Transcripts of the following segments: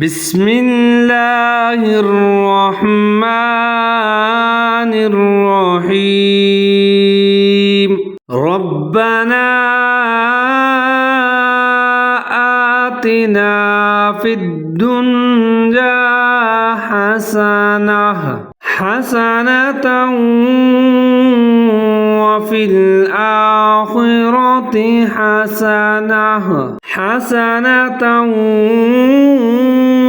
বিসমিল্লাহির রহমানির রহিম। রব্বানা আতিনা ফিদ দুনিয়া হাসানাহ হাসানাতাও ওয়া ফিল আখিরাতি হাসানাতাও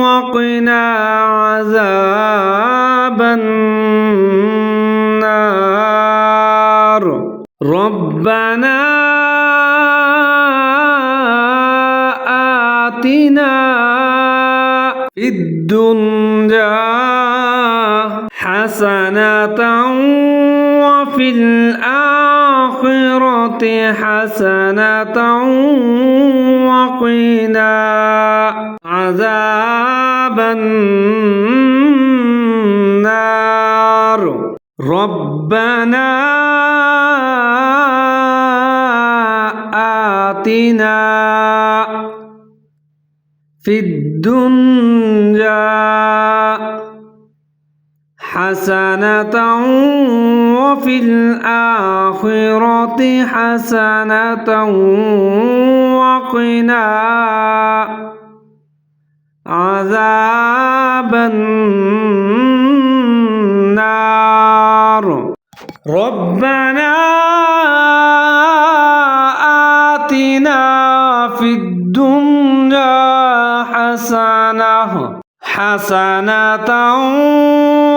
وقنا عذاب النار ربنا آتنا في الدنيا حسنة وفي الآخرة حسنة وقنا عذاب النار ربنا آتنا في الدنيا حسنة وفي الآخرة حسنة وقنا عذاب النار ربنا آتنا في الدنيا حسنة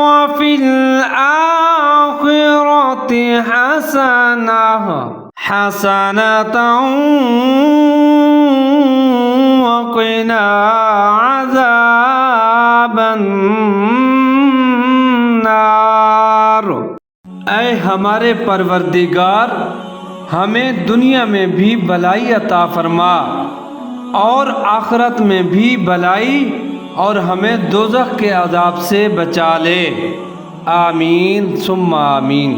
وفي الآخرة حسنة وقنا عذاب النار। ऐ हमारे परवरदिगार, हमें दुनिया में भी भलाई अता फरमा और आखिरत में भी भलाई, और हमें दोज़ख के अज़ाब से बचा ले। आमीन सुम्मा आमीन।